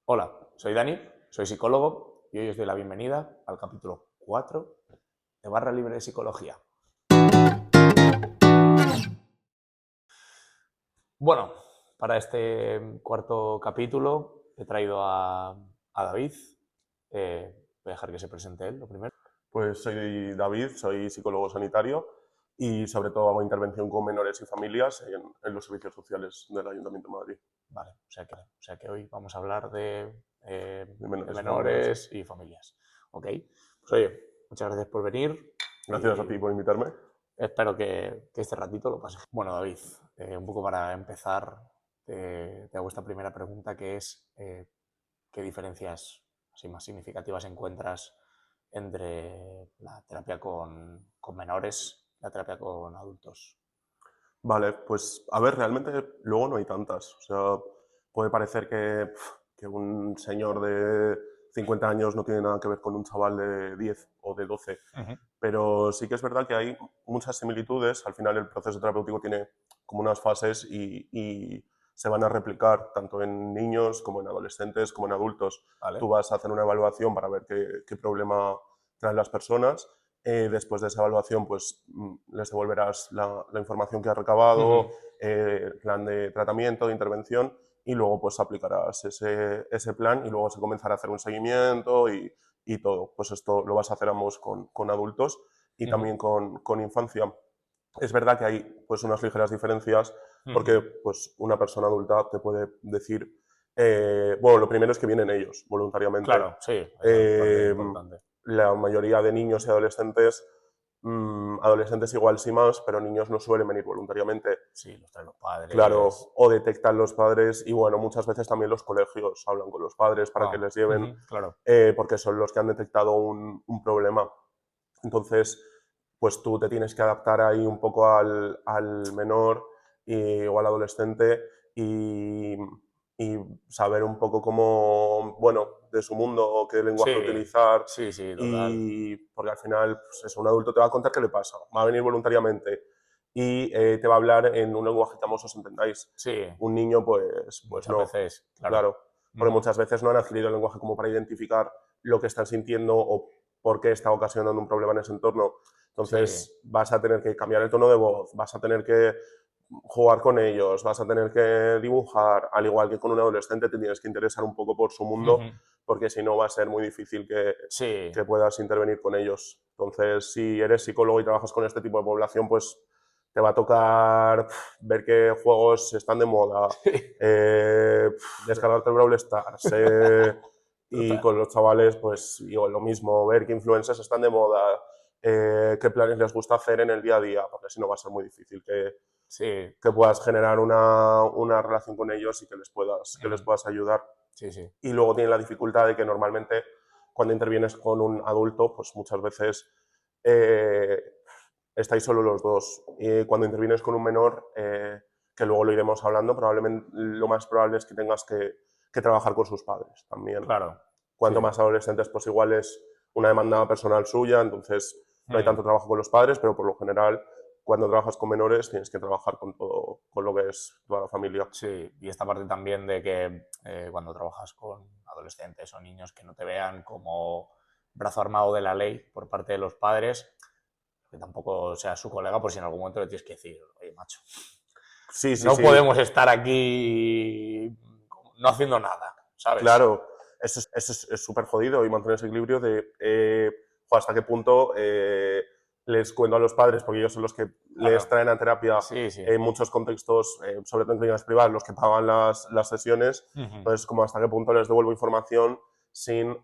Hola, soy Dani, soy psicólogo y hoy os doy la bienvenida al capítulo 4 de Barra Libre de Psicología. Bueno, para este cuarto capítulo he traído a David. Voy a dejar que se presente él, lo primero. Pues soy David, soy psicólogo sanitario y sobre todo hago intervención con menores y familias en los servicios sociales del Ayuntamiento de Madrid. Vale, o sea que hoy vamos a hablar De de menores y familias, sí. menores y familias. Ok, pues oye, muchas gracias por venir Gracias a y ti por invitarme. espero que este ratito lo pases. Bueno, David, un poco para empezar, te hago esta primera pregunta que es ¿qué diferencias así más significativas encuentras entre la terapia con menores y la terapia con adultos? Vale, pues a ver, realmente luego no hay tantas. O sea, puede parecer que un señor de 50 años no tiene nada que ver con un chaval de 10 o de 12. Ujú. Pero sí que es verdad que hay muchas similitudes. Al final el proceso terapéutico tiene como unas fases y se van a replicar tanto en niños como en adolescentes como en adultos. ¿Vale? Tú vas a hacer una evaluación para ver qué problema traen las personas. Después de esa evaluación, pues les devolverás la información que has recabado, Ujú. el plan de tratamiento, de intervención, y luego pues aplicarás ese plan y luego se comenzará a hacer un seguimiento y todo. Pues esto lo vas a hacer ambos con adultos y Ujú. también con infancia. Es verdad que hay pues unas ligeras diferencias porque Ujú. pues una persona adulta te puede decir, bueno, lo primero es que vienen ellos voluntariamente. Claro, sí, es bastante Eh, importante. la mayoría de niños y adolescentes, adolescentes igual sí más, pero niños no suelen venir voluntariamente. Sí, los traen los padres. Claro, o detectan los padres y bueno, muchas veces también los colegios hablan con los padres para que Ah, les lleven, ujú, claro. porque son los que han detectado un problema. Entonces, pues tú te tienes que adaptar ahí un poco al menor o al adolescente y, y saber un poco cómo, bueno, de su mundo, qué Sí, lenguaje utilizar. sí, sí, total. Y porque al final, pues eso, un adulto te va a contar qué le pasa, va a venir voluntariamente y te va a hablar en un lenguaje que ambos os entendáis. Sí, Un niño, pues muchas no, veces, claro. claro, porque Ujú. muchas veces no han adquirido el lenguaje como para identificar lo que están sintiendo o por qué está ocasionando un problema en ese entorno. Sí, Entonces vas a tener que cambiar el tono de voz, vas a tener que jugar con ellos, vas a tener que dibujar, al igual que con un adolescente te tienes que interesar un poco por su mundo, ujú, porque si no va a ser muy difícil sí, que puedas intervenir con ellos. Entonces, si eres psicólogo y trabajas con este tipo de población, pues te va a tocar ver qué juegos están de moda, descargarte el Brawl Stars, y total. con los chavales, pues digo, lo mismo, ver qué influencers están de moda, qué planes les gusta hacer en el día a día, porque si no va a ser muy difícil Sí, que puedas generar una relación con ellos y que les ujú, puedas ayudar. sí, sí. Y luego tiene la dificultad de que normalmente cuando intervienes con un adulto, pues muchas veces eh, estáis solo los dos. Y cuando intervienes con un menor, que luego lo iremos hablando, probablemente lo más probable es que tengas que trabajar con sus padres también. Claro, sí. Cuanto más adolescentes, pues igual es una demanda personal suya, entonces no hay Mm, tanto trabajo con los padres, pero por lo general, cuando trabajas con menores, tienes que trabajar con todo, con lo que es toda la familia. sí, y esta parte también de que cuando trabajas con adolescentes o niños que no te vean como brazo armado de la ley por parte de los padres, que tampoco sea su colega, por si en algún momento le tienes que decir, oye, macho, Sí, sí, no sí, podemos estar aquí no haciendo nada, ¿sabes? claro, es súper jodido y mantener ese equilibrio de hasta qué punto les cuento a los padres, porque ellos son los que les Claro, traen a terapia sí, sí. en muchos contextos, sobre todo en clínicas privadas, los que pagan las sesiones, Ujú. entonces como hasta qué punto les devuelvo información sin,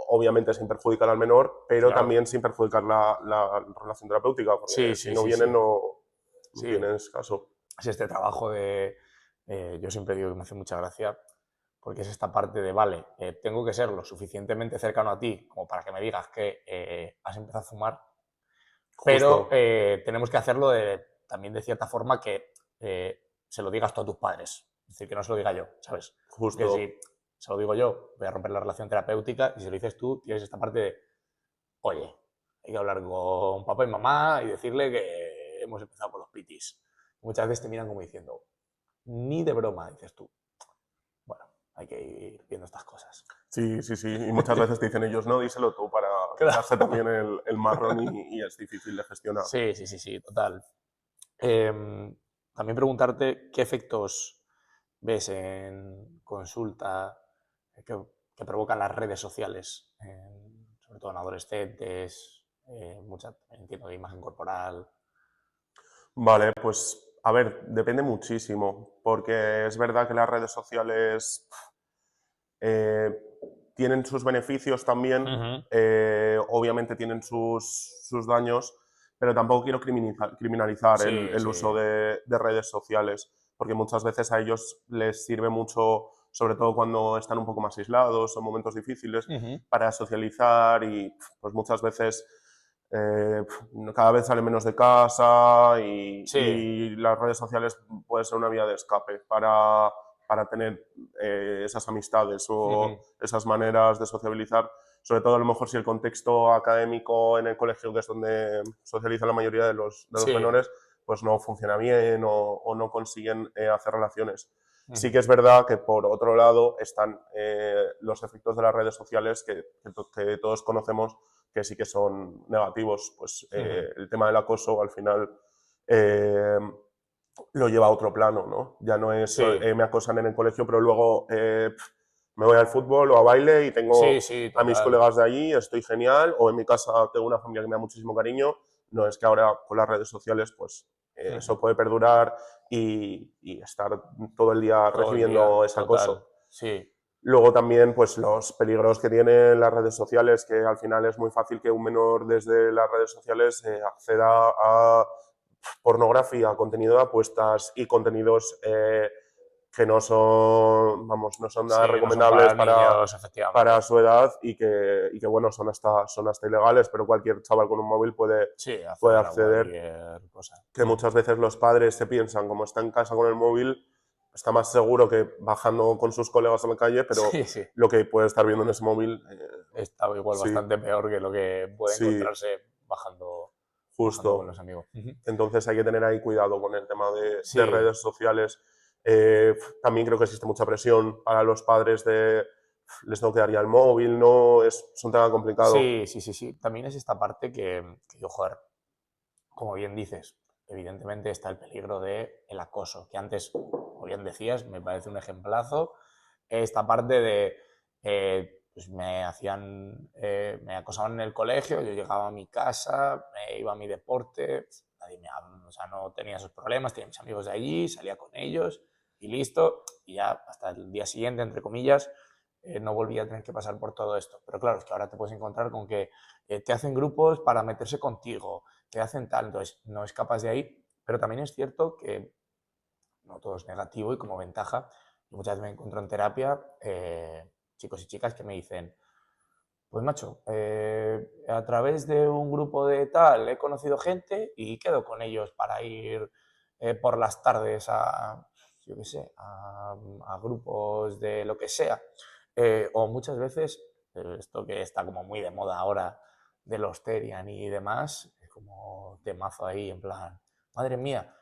obviamente sin perjudicar al menor, pero Claro, también sin perjudicar la relación terapéutica, sí, porque si sí, no sí, vienen sí. no Sí, tienes caso. es este trabajo de, yo siempre digo que me hace mucha gracia, porque es esta parte de, vale, tengo que ser lo suficientemente cercano a ti como para que me digas que has empezado a fumar, pero Justo, tenemos que hacerlo también de cierta forma que se lo digas tú a tus padres, es decir, que no se lo diga yo, ¿sabes? Porque justo. si se lo digo yo, voy a romper la relación terapéutica y si lo dices tú, tienes esta parte de, oye, hay que hablar con papá y mamá y decirle que hemos empezado con los pitis. Muchas veces te miran como diciendo, ni de broma, dices tú. Bueno, hay que ir viendo diciendo estas cosas. Sí, sí, sí. Y muchas veces te dicen ellos, no, díselo tú para Claro. darse también el marrón y es difícil de gestionar. Sí, sí, sí, sí, total. También preguntarte qué efectos ves en consulta que, que provocan las redes sociales, sobre todo en adolescentes, entiendo de imagen corporal. Vale, pues a ver, depende muchísimo, porque es verdad que las redes sociales eh, tienen sus beneficios también, Ujú. obviamente tienen sus daños, pero tampoco quiero criminalizar Sí, el sí. uso de redes sociales, porque muchas veces a ellos les sirve mucho, sobre todo cuando están un poco más aislados o momentos difíciles, Ujú. para socializar y pues muchas veces eh, cada vez salen menos de casa Sí. y las redes sociales pueden ser una vía de escape para tener esas amistades o Ujú. esas maneras de sociabilizar, sobre todo a lo mejor si el contexto académico en el colegio, que es donde socializa la mayoría de los Sí. menores, pues no funciona bien o no consiguen hacer relaciones. Sí Ujú. que es verdad que por otro lado están los efectos de las redes sociales que todos conocemos que sí que son negativos. Pues Ujú. el tema del acoso al final eh, lo lleva a otro plano, ¿no? Ya no es Sí. me acosan en el colegio, pero luego me voy al fútbol o a baile y Sí, tengo sí, a mis total. colegas de allí, estoy genial, o en mi casa tengo una familia que me da muchísimo cariño. No es que ahora con las redes sociales, pues Ujú. eso puede perdurar y estar todo el día Todo el día, recibiendo ese total. acoso. Sí. Luego también pues los peligros que tienen las redes sociales, que al final es muy fácil que un menor desde las redes sociales acceda a pornografía, contenido de apuestas y contenidos que no son, vamos, no son nada Sí, no son recomendables para niños, para efectivamente. su edad y que bueno, son hasta ilegales, pero cualquier chaval con un móvil Sí, puede acceder a acceder, cualquier cosa. que Ujú. muchas veces los padres se piensan, como está en casa con el móvil, está más seguro que bajando con sus colegas a la calle, pero Sí, sí. lo que puede estar viendo en ese móvil, Está igual sí, bastante peor que lo que puede sí, encontrarse bajando con los justo. amigos. Ujú. Entonces hay que tener ahí cuidado con el tema de Sí, redes sociales. También creo que existe mucha presión para los padres de les tengo que dar ya el móvil, ¿no? Es un tema complicado. sí, sí, sí, sí. También es esta parte que yo, joder, como bien dices, evidentemente está el peligro de el acoso, que antes, como bien decías, me parece un ejemplazo. Esta parte de, pues me acosaban en el colegio, yo llegaba a mi casa, me iba a mi deporte, nadie o sea, no tenía esos problemas, tenía mis amigos de allí, salía con ellos y listo, y ya hasta el día siguiente, entre comillas, no volvía a tener que pasar por todo esto. Pero claro, es que ahora te puedes encontrar con que te hacen grupos para meterse contigo, te hacen tal, entonces no escapas de ahí, pero también es cierto que no todo es negativo y como ventaja, muchas veces me encuentro en terapia chicos y chicas que me dicen, pues macho, a través de un grupo de tal he conocido gente y quedo con ellos para ir por las tardes a, yo qué sé, a grupos de lo que sea. O muchas veces, esto que está como muy de moda ahora, de los Terian y demás, es como temazo ahí, en plan, madre mía.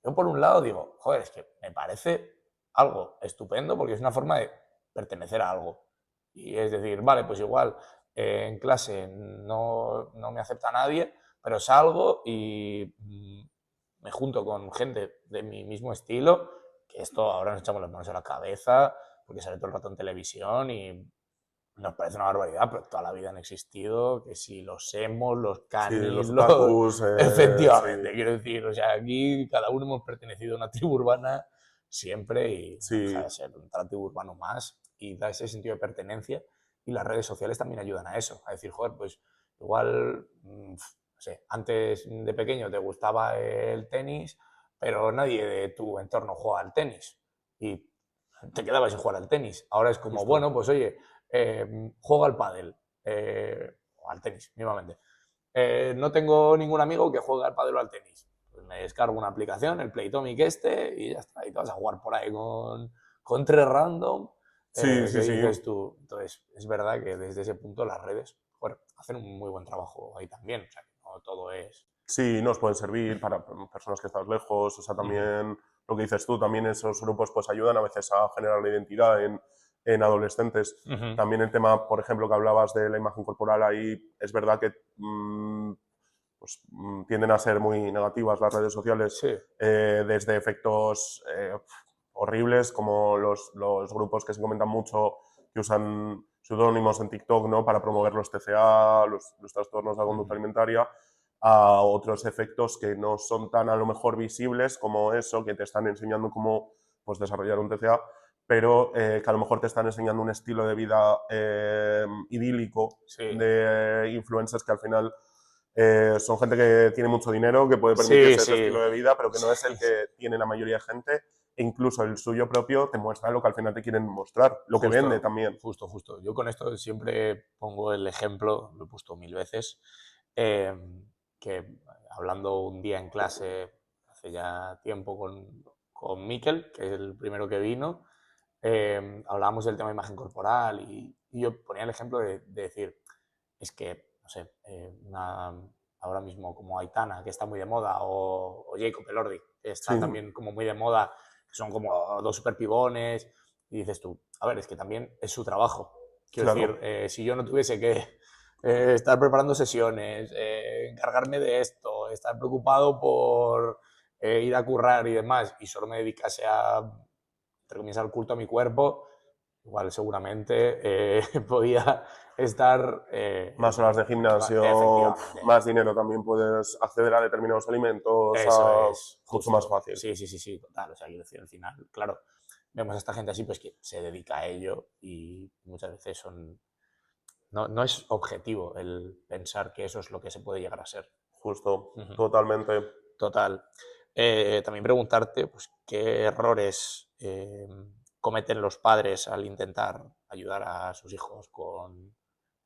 Yo por un lado digo, joder, es que me parece algo estupendo porque es una forma de pertenecer a algo. Y es decir, vale, pues igual en clase no me acepta nadie, pero salgo y me junto con gente de mi mismo estilo, que esto ahora nos echamos las manos a la cabeza porque sale todo el rato en televisión y nos parece una barbaridad, pero toda la vida han existido, que si los emos, los Sí, canis, los los... otakus, Efectivamente, sí, quiero decir, o sea, aquí cada uno hemos pertenecido a una tribu urbana siempre y no deja sí, de ser un tribu urbano más y da ese sentido de pertenencia y las redes sociales también ayudan a eso, a decir, joder, pues igual, no sé, antes de pequeño te gustaba el tenis, pero nadie de tu entorno juega al tenis y te quedabas sin jugar al tenis. Ahora es como, justo. bueno, pues oye, juego al pádel o al tenis, mismamente. No tengo ningún amigo que juegue al pádel o al tenis. Pues me descargo una aplicación, el Playtomic este, y ya está. Y te vas a jugar por ahí con tres random Sí, que sí, sí. dices tú. Entonces, es verdad que desde ese punto las redes bueno, hacen un muy buen trabajo ahí también. O sea, que no todo es... Sí, nos pueden servir para personas que están lejos, o sea, Ujú. también lo que dices tú, también esos grupos pues ayudan a veces a generar la identidad en adolescentes. También el tema, por ejemplo, que hablabas de la imagen corporal, ahí es verdad que tienden a ser muy negativas las redes sociales, Sí. desde efectos horribles como los grupos que se comentan mucho, que usan pseudónimos en TikTok, ¿no?, para promover los TCA, los trastornos de la conducta alimentaria, a otros efectos que no son tan a lo mejor visibles como eso, que te están enseñando cómo pues, desarrollar un TCA, pero que a lo mejor te están enseñando un estilo de vida idílico, Sí. de influencers que al final son gente que tiene mucho dinero, que puede Sí, permitirse ese sí. estilo de vida, pero que no es el Sí. que tiene la mayoría de gente, e incluso el suyo propio te muestra lo que al final te quieren mostrar, lo que vende también. Justo. Yo con esto siempre pongo el ejemplo, lo he puesto 1000 veces, que hablando un día en clase hace ya tiempo con Miquel, que es el primero que vino, hablábamos del tema de imagen corporal y yo ponía el ejemplo de decir, es que, no sé, ahora mismo como Aitana, que está muy de moda, o Jacob Elordi, que Sí, están también como muy de moda, que son como dos super pibones, y dices tú, a ver, es que también es su trabajo. Quiero claro. decir, si yo no tuviese que estar preparando sesiones, encargarme de esto, estar preocupado por ir a currar y demás, y solo me dedicase a, entre comillas, al culto a mi cuerpo, igual seguramente podía estar... Más horas de gimnasio, efectivamente. más dinero, también puedes acceder a determinados alimentos, Eso es, mucho más justo. fácil. Sí, total. O sea, quiero decir, al final, claro, vemos a esta gente así, pues que se dedica a ello y muchas veces son... No es objetivo el pensar que eso es lo que se puede llegar a ser. Justo, totalmente. Total. También preguntarte, pues, qué errores cometen los padres al intentar ayudar a sus hijos con,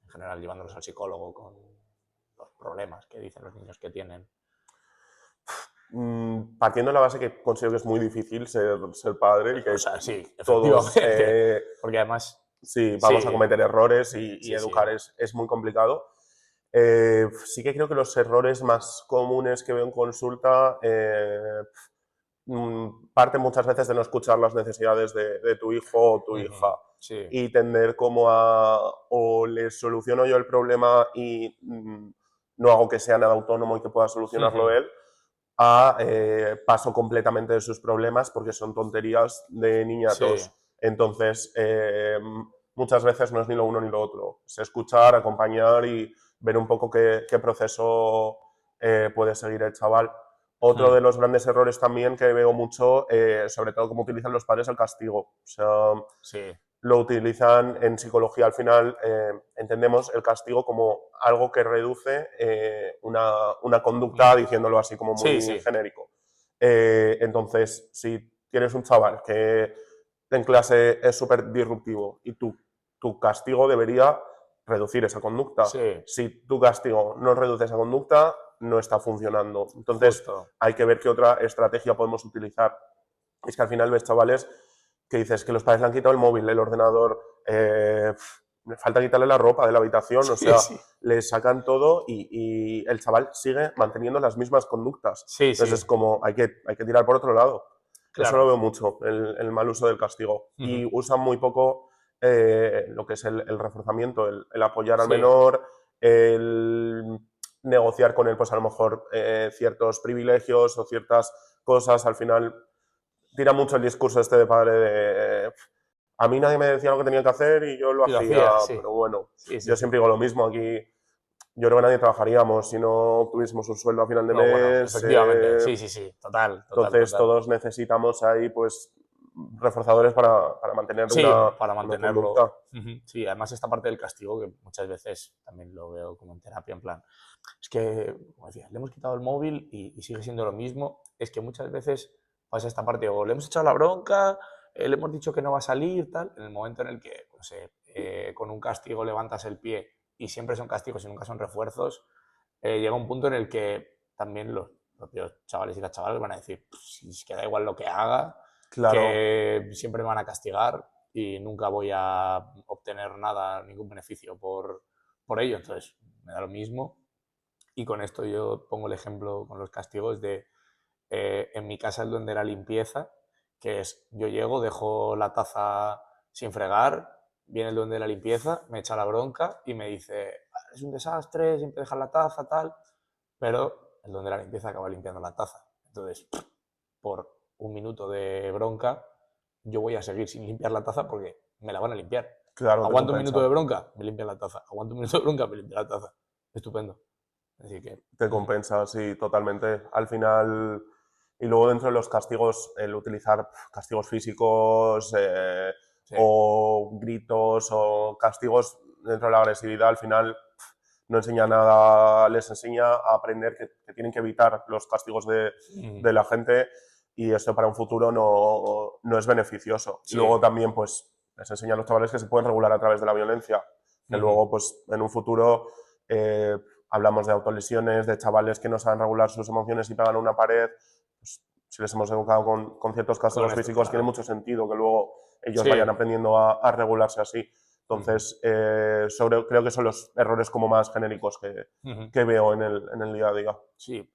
en general, llevándolos al psicólogo con los problemas que dicen los niños que tienen. Partiendo de la base que considero que es muy difícil ser padre y que O sea, sí, todos efectivamente. Porque además, sí, vamos a sí, cometer errores y sí. educar es muy complicado. Sí que creo que los errores más comunes que veo en consulta parten muchas veces de no escuchar las necesidades de tu hijo o tu hija Sí. y tender como a o les soluciono yo el problema y no hago que sea nada autónomo y que pueda solucionarlo él, a paso completamente de sus problemas porque son tonterías de Sí. niñatos. Entonces, muchas veces no es ni lo uno ni lo otro. Es escuchar, acompañar y ver un poco qué proceso puede seguir el chaval. Otro de los grandes errores también que veo mucho, sobre todo cómo utilizan los padres el castigo. O sea, Sí. lo utilizan en psicología al final, entendemos el castigo como algo que reduce una conducta, diciéndolo así como muy Sí. genérico. Entonces, si tienes un chaval que en clase es súper disruptivo y tu castigo debería reducir esa conducta. Sí. Si tu castigo no reduce esa conducta, no está funcionando. Entonces, Justo. hay que ver qué otra estrategia podemos utilizar. Es que al final ves chavales que dices que los padres le han quitado el móvil, el ordenador, me falta quitarle la ropa de la habitación, o sea, Sí. le sacan todo y el chaval sigue manteniendo las mismas conductas. Sí. Entonces es como, hay que tirar por otro lado. Eso lo Claro. veo mucho, el mal uso del castigo. Y usan muy poco lo que es el reforzamiento, el apoyar al Sí. menor, el negociar con él, pues a lo mejor ciertos privilegios o ciertas cosas. Al final tira mucho el discurso este de padre de a mí nadie me decía lo que tenía que hacer y yo lo Y lo hacía, hacía, sí. pero bueno, Sí. yo siempre digo lo mismo aquí. Yo creo que nadie trabajaríamos si no tuviésemos un sueldo a final de No, bueno, mes. efectivamente. Sí. Total. Entonces todos necesitamos ahí pues reforzadores para mantener Sí, para una mantenerlo. conducta. Sí, además esta parte del castigo que muchas veces también lo veo como en terapia, en plan, es que, como decía, le hemos quitado el móvil y sigue siendo lo mismo. Es que muchas veces pasa esta parte, o le hemos echado la bronca, le hemos dicho que no va a salir, tal, en el momento en el que, no sé, con un castigo levantas el pie y siempre son castigos y nunca son refuerzos, llega un punto en el que también los propios chavales y las chavales van a decir, si es que da igual lo que haga, Claro, que siempre me van a castigar y nunca voy a obtener nada, ningún beneficio por ello, entonces me da lo mismo. Y con esto yo pongo el ejemplo con los castigos de, en mi casa el duende de la limpieza, que es, yo llego, dejo la taza sin fregar, viene el duende de la limpieza, me echa la bronca y me dice, es un desastre, siempre dejas la taza, tal, pero el duende de la limpieza acaba limpiando la taza. Entonces, por un minuto de bronca, yo voy a seguir sin limpiar la taza porque me la van a limpiar. Claro, te Aguanto un minuto de compensa. bronca, me limpian la taza. Aguanto un minuto de bronca, me limpian la taza. Estupendo. Así que... Te compensa, sí, totalmente. Al final, y luego dentro de los castigos, el utilizar castigos físicos Sí. o gritos o castigos dentro de la agresividad, al final no enseña nada, les enseña a aprender que tienen que evitar los castigos de la gente y esto para un futuro no es beneficioso. Sí. Luego también pues les enseña a los chavales que se pueden regular a través de la violencia, que luego pues en un futuro hablamos de autolesiones, de chavales que no saben regular sus emociones y pegan a una pared. Pues, si les hemos educado con ciertos castigos físicos, claro. tiene mucho sentido que luego ellos Sí. vayan aprendiendo a regularse así. Entonces, creo que son los errores como más genéricos que veo en el día a día. Sí,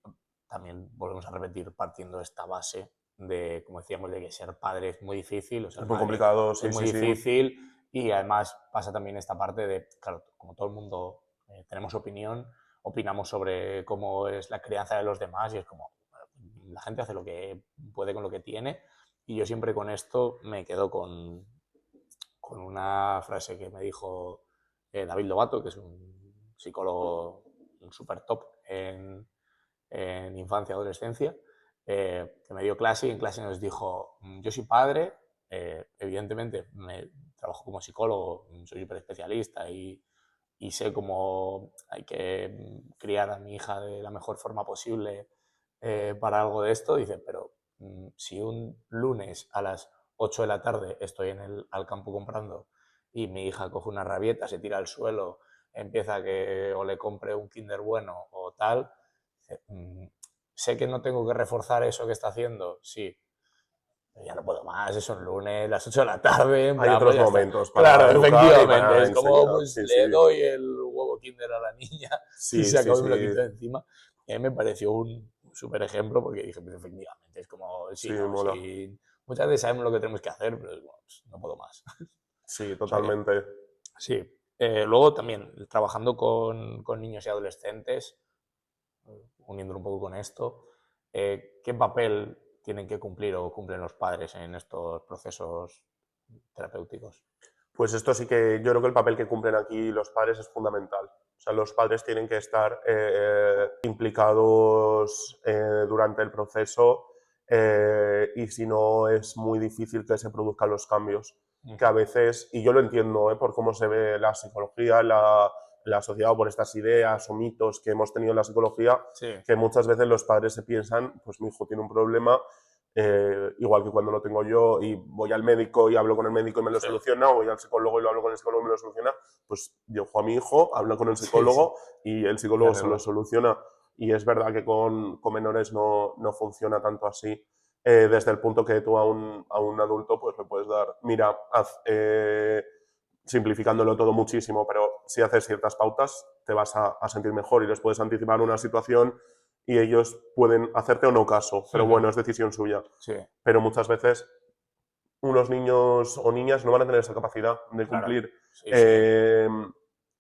también volvemos a repetir partiendo de esta base de, como decíamos, de que ser padre es muy difícil. O sea, Es muy complicado, sí, es muy sí, sí. difícil y además pasa también esta parte de, claro, como todo el mundo tenemos opinión, opinamos sobre cómo es la crianza de los demás y es como, la gente hace lo que puede con lo que tiene y yo siempre con esto me quedo con una frase que me dijo David Lobato, que es un psicólogo súper top en infancia y adolescencia, que me dio clase y en clase nos dijo, yo soy padre, evidentemente trabajo como psicólogo, soy súper especialista y sé cómo hay que criar a mi hija de la mejor forma posible para algo de esto. Dice, pero si un lunes a las 8 de la tarde estoy al campo comprando y mi hija coge una rabieta, se tira al suelo, empieza a que o le compre un Kinder bueno o tal, sé que no tengo que reforzar eso que está haciendo, sí, pero ya no puedo más, es un lunes, las 8 de la tarde, en Hay plan, otros pues ya está. momentos para Claro, educar y efectivamente, para es como, enseñar. pues Sí, le sí, doy el huevo Kinder a la niña y sí, se sí, acabó y me lo sí, quito de encima. Y a mí me pareció un súper ejemplo porque dije, pues efectivamente, es como, sí, sí, no, mola. sí, muchas veces sabemos lo que tenemos que hacer, pero bueno, pues, no puedo más. Sí, O sea que, totalmente. sí. Luego también, trabajando con niños y adolescentes, uniéndolo un poco con esto, ¿qué papel tienen que cumplir o cumplen los padres en estos procesos terapéuticos? Pues esto sí que yo creo que el papel que cumplen aquí los padres es fundamental. O sea, los padres tienen que estar implicados durante el proceso y si no es muy difícil que se produzcan los cambios. Que a veces, y yo lo entiendo por cómo se ve la psicología, la sociedad o por estas ideas o mitos que hemos tenido en la psicología, Sí. que muchas veces los padres se piensan, pues mi hijo tiene un problema, igual que cuando lo tengo yo y voy al médico y hablo con el médico y me lo Sí. soluciona, o voy al psicólogo y lo hablo con el psicólogo y me lo soluciona, pues yo a mi hijo, hablo con el Sí, psicólogo y el psicólogo ya se lo soluciona. Y es verdad que con menores no funciona tanto así. Desde el punto que tú a un adulto pues le puedes dar, mira, simplificándolo todo muchísimo, pero si haces ciertas pautas te vas a sentir mejor y les puedes anticipar una situación y ellos pueden hacerte o no caso, pero bueno, es decisión suya. Sí, Pero muchas veces unos niños o niñas no van a tener esa capacidad de claro. cumplir Sí, sí.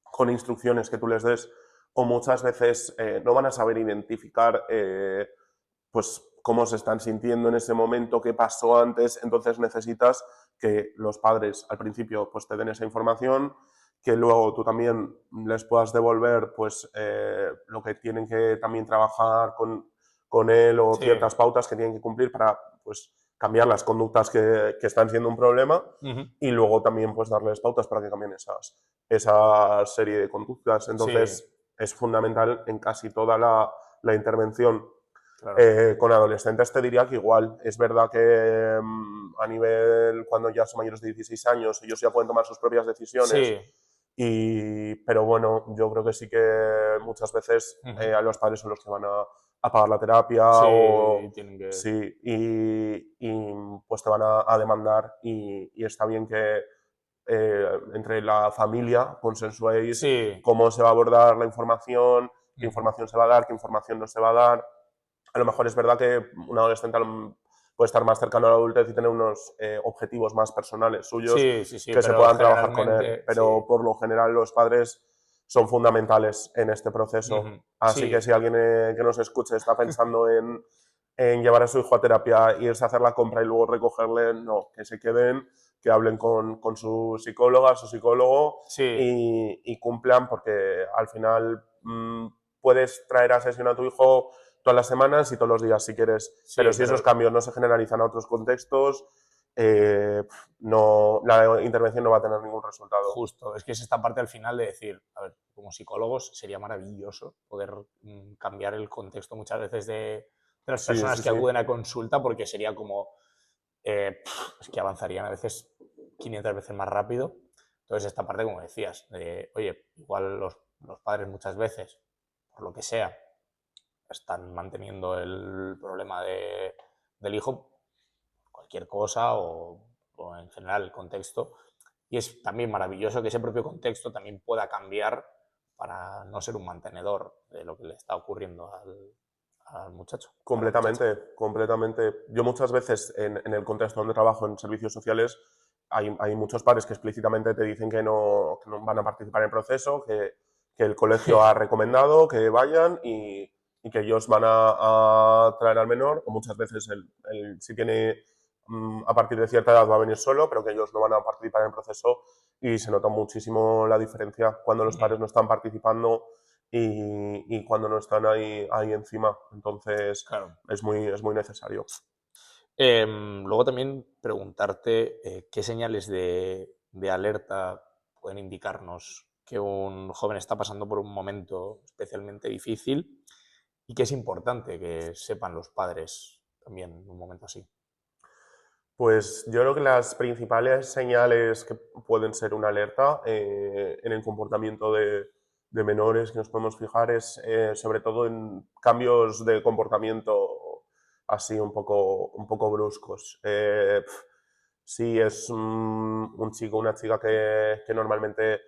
con instrucciones que tú les des o muchas veces no van a saber identificar pues cómo se están sintiendo en ese momento, qué pasó antes, entonces necesitas que los padres al principio pues te den esa información, que luego tú también les puedas devolver pues lo que tienen que también trabajar con él o Sí. ciertas pautas que tienen que cumplir para pues cambiar las conductas que están siendo un problema y luego también pues darles pautas para que cambien esa serie de conductas. Sí, Entonces es fundamental en casi toda la intervención. claro. Con adolescentes te diría que igual, es verdad que a nivel cuando ya son mayores de 16 años ellos ya pueden tomar sus propias decisiones, Sí. pero bueno, yo creo que sí que muchas veces a los padres son los que van a pagar la terapia Sí, o tienen que... sí, pues te van a demandar y está bien que entre la familia consensuéis Sí. cómo se va a abordar la información, qué información se va a dar, qué información no se va a dar. A lo mejor es verdad que un adolescente puede estar más cercano a la adultez y tener unos objetivos más personales suyos Sí, sí, sí, que se pero puedan trabajar con él. generalmente, Pero sí. por lo general los padres son fundamentales en este proceso. Ujú. Así que Sí, si alguien que nos escuche está pensando en llevar a su hijo a terapia, irse a hacer la compra y luego recogerle, no, que se queden, que hablen con su psicóloga, su psicólogo sí, y cumplan, porque al final puedes traer a sesión a tu hijo todas las semanas y todos los días si quieres, pero sí, si esos pero cambios no se generalizan a otros contextos, no, la intervención no va a tener ningún resultado. justo, es que es esta parte al final de decir, a ver, como psicólogos sería maravilloso poder cambiar el contexto muchas veces de las Sí, personas sí, que sí. acuden a consulta porque sería como, es que avanzarían a veces 500 veces más rápido. Entonces esta parte, como decías, de, oye, igual los padres muchas veces, por lo que sea, están manteniendo el problema del hijo, cualquier cosa o en general el contexto. Y es también maravilloso que ese propio contexto también pueda cambiar para no ser un mantenedor de lo que le está ocurriendo al muchacho, a la muchacha. Completamente, completamente. Yo muchas veces en el contexto donde trabajo en servicios sociales hay muchos padres que explícitamente te dicen que no van a participar en el proceso, que el colegio ha recomendado que vayan y que ellos van a traer al menor, o muchas veces si tiene a partir de cierta edad va a venir solo, pero que ellos no van a participar en el proceso y se nota muchísimo la diferencia cuando los padres no están participando y cuando no están ahí encima. Entonces Claro. es muy necesario. Luego también preguntarte qué señales de alerta pueden indicarnos que un joven está pasando por un momento especialmente difícil y que es importante que sepan los padres también en un momento así. Pues yo creo que las principales señales que pueden ser una alerta en el comportamiento de menores que nos podemos fijar es sobre todo en cambios de comportamiento así un poco bruscos. Si es un chico o una chica que normalmente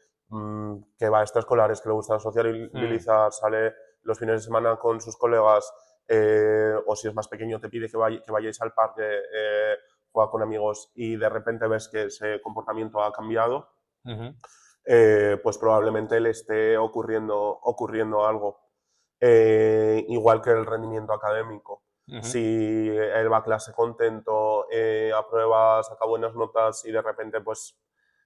que va a extraescolares, que le gusta Mm, socializar, sale los fines de semana con sus colegas, o si es más pequeño te pide que vayáis al parque, juega con amigos y de repente ves que ese comportamiento ha cambiado, ujú, pues probablemente le esté ocurriendo algo. Igual que el rendimiento académico. ujú, Si él va a clase contento, aprueba, saca buenas notas y de repente pues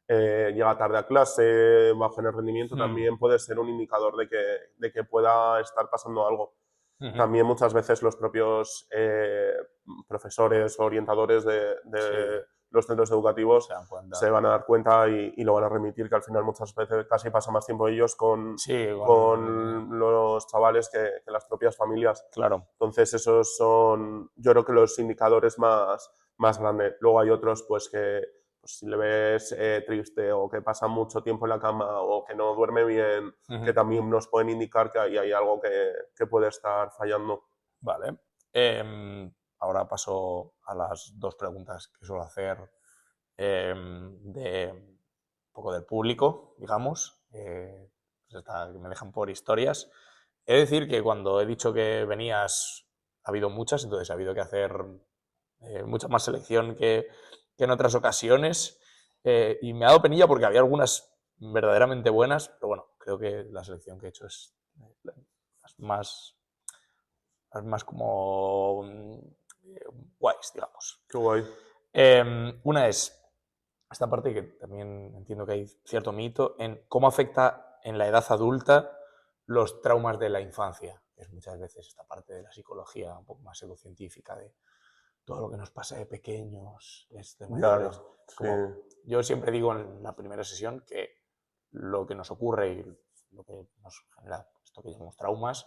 llega tarde a clase, baja en el rendimiento, mm, también puede ser un indicador de que pueda estar pasando algo. ujú. También muchas veces los propios profesores o orientadores Sí, de los centros educativos se dan cuenta. se van a dar cuenta y lo van a remitir, que al final muchas veces casi pasa más tiempo ellos Sí, con los chavales que las propias familias. claro. Entonces esos son, yo creo que los indicadores más grandes. Luego hay otros pues que pues, si le ves triste o que pasa mucho tiempo en la cama o que no duerme bien, que Ujú. también nos pueden indicar que ahí hay algo que puede estar fallando. Vale. Ahora paso a las dos preguntas que suelo hacer de un poco del público, digamos, pues que me dejan por historias. He de decir que cuando he dicho que venías, ha habido muchas, entonces ha habido que hacer mucha más selección que en otras ocasiones. Y me ha dado penilla porque había algunas verdaderamente buenas, pero bueno, creo que la selección que he hecho es más, más como guays, digamos. Qué guay. Una es esta parte que también entiendo que hay cierto mito en cómo afecta en la edad adulta los traumas de la infancia. Es muchas veces esta parte de la psicología un poco más pseudocientífica de todo lo que nos pasa de pequeños, es de Ya, mayores. sí. Como yo siempre digo en la primera sesión que lo que nos ocurre y lo que nos genera esto que llamamos traumas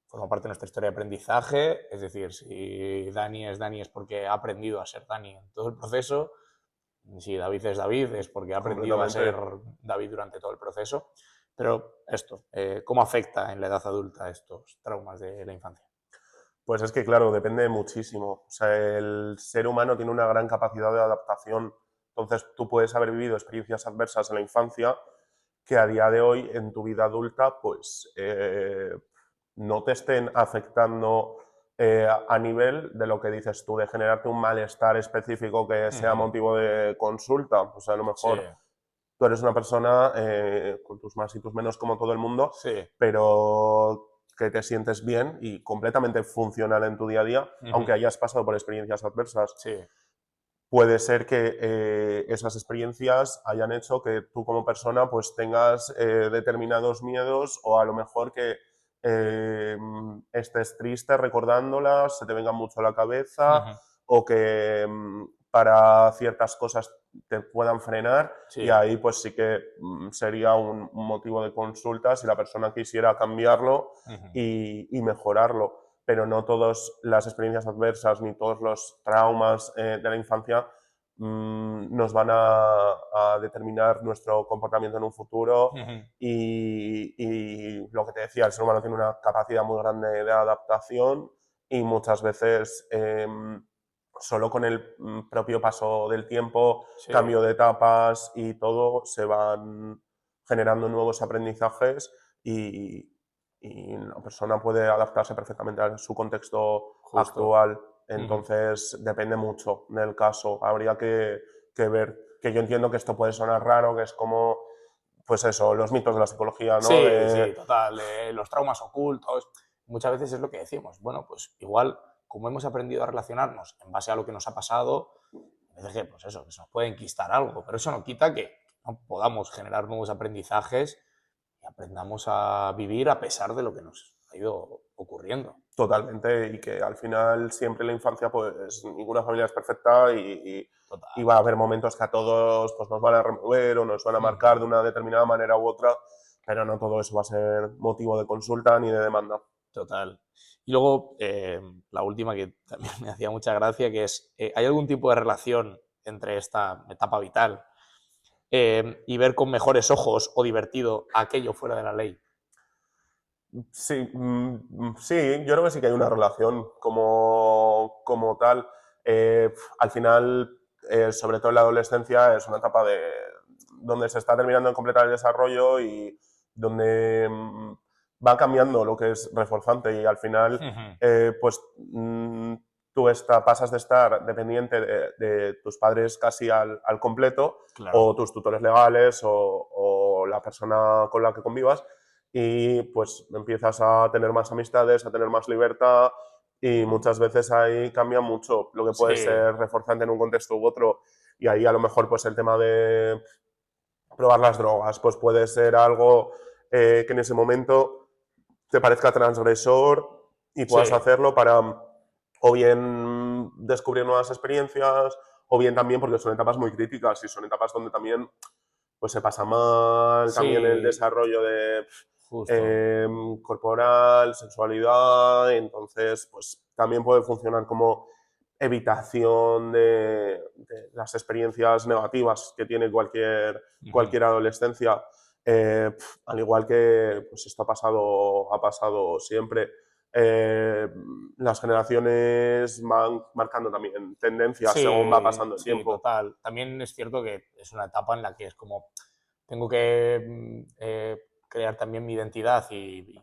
forma parte de nuestra historia de aprendizaje. Es decir, si Dani es porque ha aprendido a ser Dani en todo el proceso. Si David es porque ha aprendido a ser Completamente. David durante todo el proceso. Pero esto, ¿cómo afecta en la edad adulta estos traumas de la infancia? Pues es que, claro, depende muchísimo. O sea, el ser humano tiene una gran capacidad de adaptación. Entonces, tú puedes haber vivido experiencias adversas en la infancia que a día de hoy, en tu vida adulta, pues no te estén afectando a nivel de lo que dices tú, de generarte un malestar específico que sea motivo de consulta. O sea, a lo Sí, mejor tú eres una persona con tus más y tus menos como todo el mundo, sí. pero que te sientes bien y completamente funcional en tu día a día, aunque hayas pasado por experiencias adversas. Sí, Puede ser que esas experiencias hayan hecho que tú como persona pues tengas determinados miedos o a lo mejor que estés triste recordándolas, se te venga mucho a la cabeza o que para ciertas cosas te puedan frenar sí. y ahí pues sí que sería un motivo de consulta si la persona quisiera cambiarlo y mejorarlo, pero no todas las experiencias adversas ni todos los traumas de la infancia nos van a determinar nuestro comportamiento en un futuro y lo que te decía, el ser humano tiene una capacidad muy grande de adaptación y muchas veces solo con el propio paso del tiempo, Sí. cambio de etapas y todo, se van generando nuevos aprendizajes y la persona puede adaptarse perfectamente a su contexto Justo. actual. Entonces, depende mucho del caso. Habría que ver, que yo entiendo que esto puede sonar raro, que es como, pues eso, los mitos de la psicología, ¿no? Sí, De... sí, total. Los traumas ocultos. Muchas veces es lo que decimos. Bueno, pues igual, como hemos aprendido a relacionarnos en base a lo que nos ha pasado, a veces que, pues eso, que se nos puede enquistar algo, pero eso no quita que no podamos generar nuevos aprendizajes y aprendamos a vivir a pesar de lo que nos ha ido ocurriendo. Totalmente, y que al final siempre en la infancia pues ninguna familia es perfecta y Total. va a haber momentos que a todos pues, nos van a remover o nos van a marcar de una determinada manera u otra, pero no todo eso va a ser motivo de consulta ni de demanda. Total. Y luego, la última que también me hacía mucha gracia, que es, ¿hay algún tipo de relación entre esta etapa vital y ver con mejores ojos o divertido aquello fuera de la ley? Sí, sí, yo creo que sí que hay una relación como tal. Al final, sobre todo en la adolescencia, es una etapa donde se está terminando de completar el desarrollo y donde va cambiando lo que es reforzante y al final, pues tú pasas de estar dependiente de tus padres casi al completo Claro. o tus tutores legales o la persona con la que convivas y pues empiezas a tener más amistades, a tener más libertad y muchas veces ahí cambia mucho lo que puede Sí, ser reforzante en un contexto u otro y ahí a lo mejor pues el tema de probar las drogas pues puede ser algo que en ese momento te parezca transgresor y puedas sí, hacerlo para o bien descubrir nuevas experiencias o bien también porque son etapas muy críticas y son etapas donde también pues se pasa mal también el sí, desarrollo de justo. corporal, sexualidad, entonces pues también puede funcionar como evitación de las experiencias negativas que tiene cualquier adolescencia. Al igual que pues esto ha pasado siempre. Eh, las generaciones van marcando también tendencias según va Sí, pasando el sí, tiempo. total. También es cierto que es una etapa en la que es como, tengo que crear también mi identidad y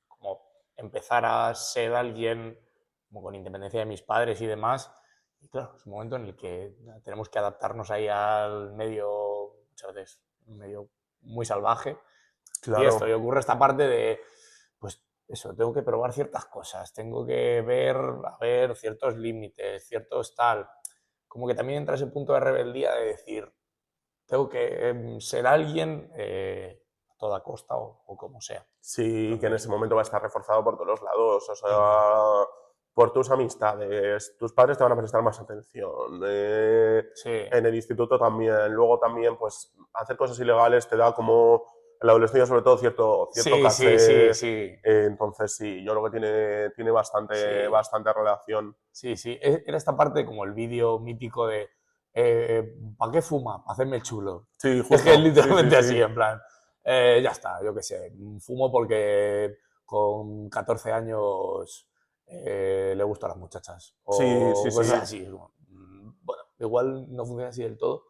como empezar a ser alguien como con independencia de mis padres y demás. Y claro, es un momento en el que tenemos que adaptarnos ahí al medio, muchas veces, un medio muy salvaje. Y esto, y Claro, ocurre esta parte de, pues eso, tengo que probar ciertas cosas, tengo que ver, a ver, ciertos límites, ciertos tal. Como que también entra ese punto de rebeldía de decir, tengo que ser alguien a toda costa o como sea. sí, que en ese Entonces, momento va a estar reforzado por todos los lados, o sea, por tus amistades, tus padres te van a prestar más atención, sí, en el instituto también, luego también, pues, hacer cosas ilegales te da como, en la adolescencia sobre todo, cierto sí, sí, sí, caché, sí, entonces sí, yo creo que tiene bastante, sí, bastante relación. sí, sí. Era esta parte como el vídeo mítico de, ¿para qué fuma? Para hacerme el chulo. Sí, Es que es justo, sí, sí, literalmente así, sí, en plan, ya está, yo qué sé, fumo porque con 14 años le gustan las muchachas sí, sí, o cosas sí. así. Es como, bueno, igual no funciona así del todo,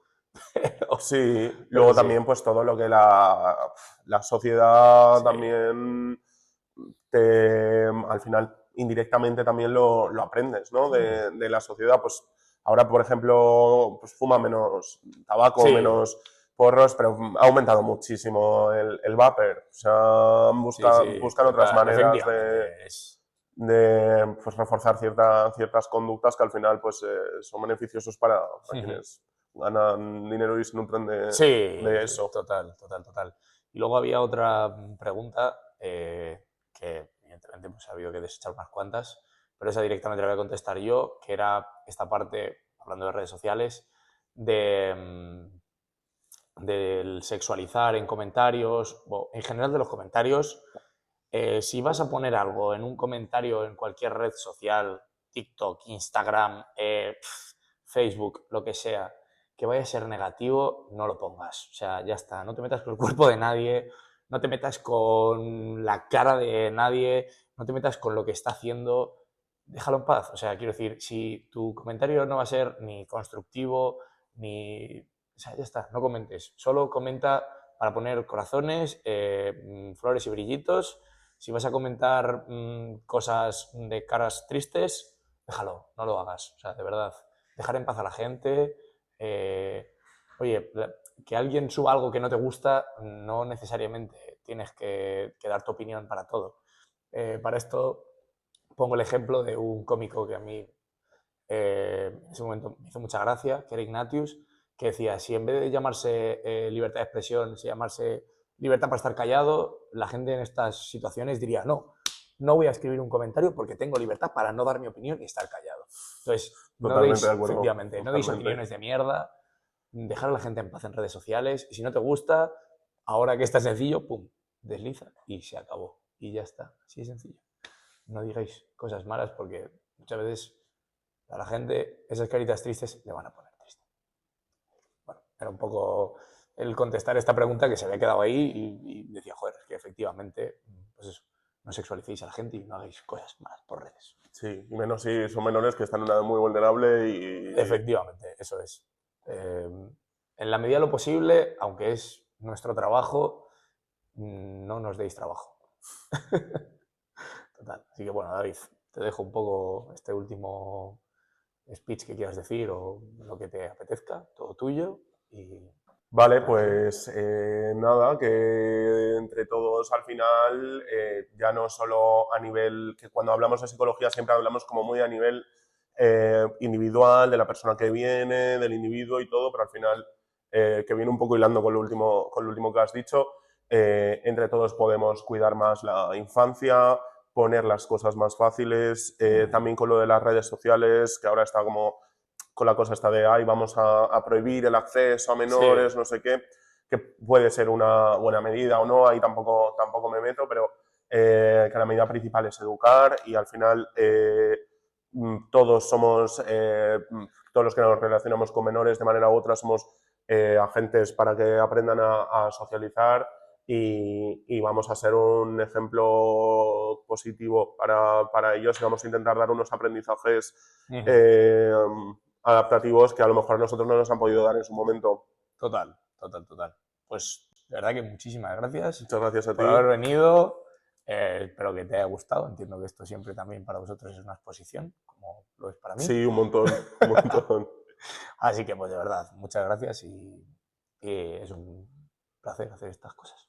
pero, Sí, pero luego sí, también pues todo lo que la sociedad sí, también al final indirectamente también lo aprendes, ¿no? De la sociedad, pues ahora, por ejemplo, pues fuma menos tabaco, Sí. menos porros, pero ha aumentado muchísimo el vapor. O sea, Sí, buscan otras total, maneras efectivamente. de pues, reforzar ciertas conductas que al final pues, son beneficiosos para quienes ganan dinero y se nutren de Sí, eso. total. Y luego había otra pregunta que evidentemente pues ha habido que desechar unas cuantas, pero esa directamente la voy a contestar yo, que era esta parte, hablando de redes sociales, del sexualizar en comentarios, o en general de los comentarios. Si vas a poner algo en un comentario en cualquier red social, TikTok, Instagram, Facebook, lo que sea, que vaya a ser negativo, no lo pongas. O sea, ya está. No te metas con el cuerpo de nadie, no te metas con la cara de nadie, no te metas con lo que está haciendo. Déjalo en paz. O sea, quiero decir, si tu comentario no va a ser ni constructivo, ni... O sea, ya está, no comentes. Solo comenta para poner corazones, flores y brillitos. Si vas a comentar cosas de caras tristes, déjalo, no lo hagas. O sea, de verdad, dejar en paz a la gente. Oye, que alguien suba algo que no te gusta, no necesariamente tienes que dar tu opinión para todo. Para esto pongo el ejemplo de un cómico que a mí en ese momento me hizo mucha gracia, que era Ignatius, que decía, si en vez de llamarse libertad de expresión, si llamarse libertad para estar callado, la gente en estas situaciones diría, no voy a escribir un comentario porque tengo libertad para no dar mi opinión y estar callado. Entonces, Totalmente de acuerdo. efectivamente, no deis opiniones de mierda, dejar a la gente en paz en redes sociales, y si no te gusta, ahora que está sencillo, pum, desliza y se acabó. Y ya está, así de sencillo. No digáis cosas malas porque muchas veces a la gente esas caritas tristes le van a poner triste. Bueno, era un poco el contestar esta pregunta que se había quedado ahí y decía, joder, es que efectivamente, pues eso, no sexualicéis a la gente y no hagáis cosas malas por redes. Sí, y menos si son menores que están en una edad muy vulnerable y... Efectivamente, eso es. En la medida de lo posible, aunque es nuestro trabajo, no nos deis trabajo. Total. Así que bueno, David, te dejo un poco este último speech que quieras decir o lo que te apetezca, todo tuyo. Y Vale, pues nada, que entre todos al final, ya no solo a nivel, que cuando hablamos de psicología siempre hablamos como muy a nivel individual, de la persona que viene, del individuo y todo, pero al final, que viene un poco hilando con lo último que has dicho, entre todos podemos cuidar más la infancia, poner las cosas más fáciles, también con lo de las redes sociales, que ahora está como con la cosa esta de, ay, vamos a prohibir el acceso a menores, sí. no sé qué, que puede ser una buena medida o no, ahí tampoco me meto, pero que la medida principal es educar y al final todos somos, todos los que nos relacionamos con menores de manera u otra somos agentes para que aprendan a socializar y vamos a ser un ejemplo positivo para ellos y vamos a intentar dar unos aprendizajes adaptativos que a lo mejor a nosotros no nos han podido dar en su momento. Total. Pues de verdad que muchísimas gracias Muchas gracias a ti. por haber venido. Espero que te haya gustado. Entiendo que esto siempre también para vosotros es una exposición, como lo es para mí. Sí, un montón, un montón. Así que pues de verdad, muchas gracias y es un placer hacer estas cosas.